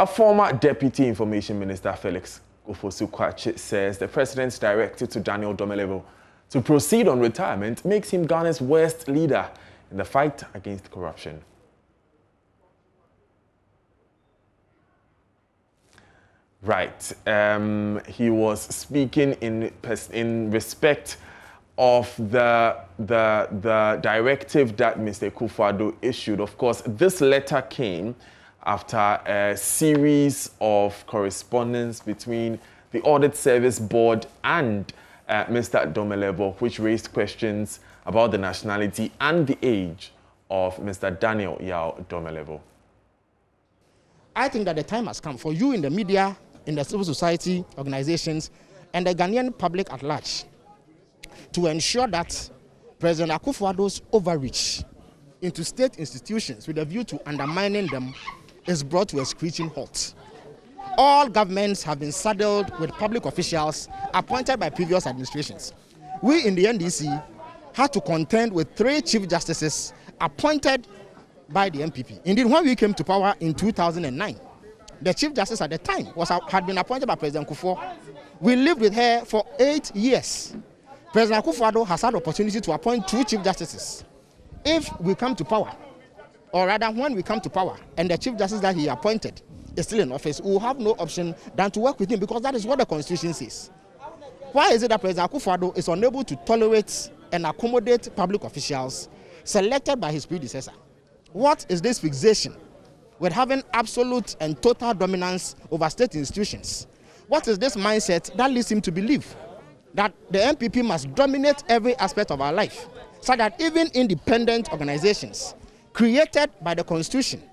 Now, former Deputy Information Minister Felix Kwakye says the president's directive to Daniel Domelevo to proceed on retirement makes him Ghana's worst leader in the fight against corruption. Right. He was speaking in respect of the directive that Mr. Akufo-Addo issued. Of course, this letter came after a series of correspondence between the Audit Service Board and Mr. Domelevo, which raised questions about the nationality and the age of Mr. Daniel Domelevo. I think that the time has come for you in the media, in the civil society organizations, and the Ghanaian public at large to ensure that President Akufo-Addo's overreach into state institutions with a view to undermining them is brought to a screeching halt. All governments have been saddled with public officials appointed by previous administrations. We in the NDC had to contend with 3 chief justices appointed by the MPP. Indeed, when we came to power in 2009, the chief justice at the time had been appointed by President Akufo. We lived with her for 8 years. President Akufo-Addo has had the opportunity to appoint 2 chief justices. If we come to power, or rather when we come to power, and the chief justice that he appointed is still in office, we will have no option than to work with him, because that is what the Constitution says. Why is it that President Akufo-Addo is unable to tolerate and accommodate public officials selected by his predecessor? What is this fixation with having absolute and total dominance over state institutions? What is this mindset that leads him to believe that the MPP must dominate every aspect of our life, so that even independent organizations created by the Constitution,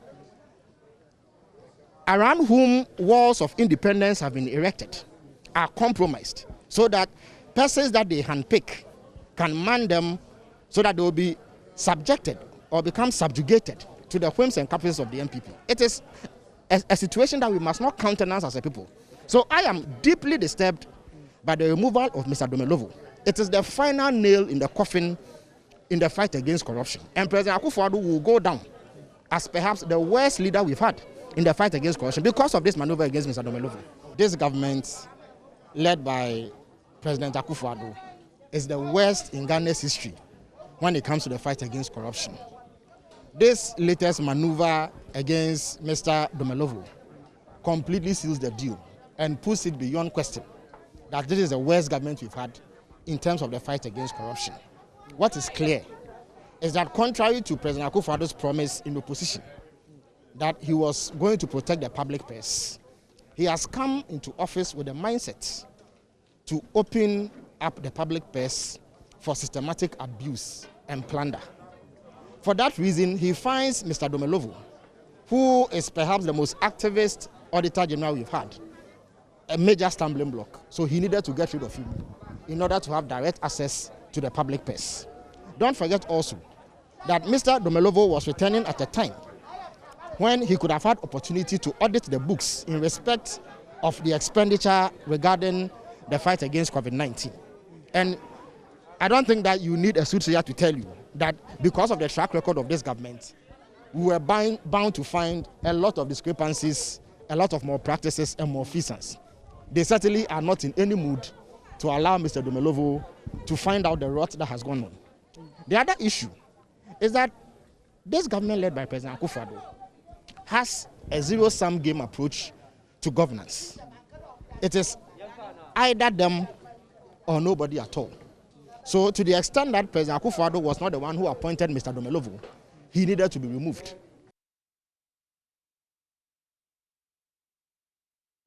around whom walls of independence have been erected, are compromised, so that persons that they handpick can man them, so that they will be subjected or become subjugated to the whims and caprices of the MPP. It is a situation that we must not countenance as a people. So I am deeply disturbed by the removal of Mr. Domelevo. It is the final nail in the coffin in the fight against corruption. And President Akufo-Addo will go down as perhaps the worst leader we've had in the fight against corruption because of this maneuver against Mr. Domelevo. This government, led by President Akufo-Addo, is the worst in Ghana's history when it comes to the fight against corruption. This latest maneuver against Mr. Domelevo completely seals the deal and puts it beyond question that this is the worst government we've had in terms of the fight against corruption. What is clear is that contrary to President Akufo-Addo's promise in opposition that he was going to protect the public purse, he has come into office with a mindset to open up the public purse for systematic abuse and plunder. For that reason, he finds Mr. Domelevo, who is perhaps the most activist Auditor General we've had, a major stumbling block. So he needed to get rid of him in order to have direct access to the public purse. Don't forget also that Mr. Domelevo was returning at a time when he could have had opportunity to audit the books in respect of the expenditure regarding the fight against COVID-19. And I don't think that you need a soothsayer to tell you that because of the track record of this government, we were bound to find a lot of discrepancies, a lot of more practices and more malfeasance. They certainly are not in any mood to allow Mr. Domelevo to find out the rot that has gone on. The other issue is that this government led by President Akufo-Addo has a zero-sum game approach to governance. It is either them or nobody at all. So to the extent that President Akufo-Addo was not the one who appointed Mr. Domelevo, he needed to be removed.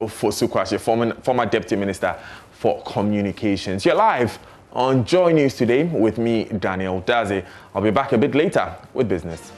Kwakye, former Deputy Minister for Communications. You're live on JoyNews today with me, Daniel Daze. I'll be back a bit later with business.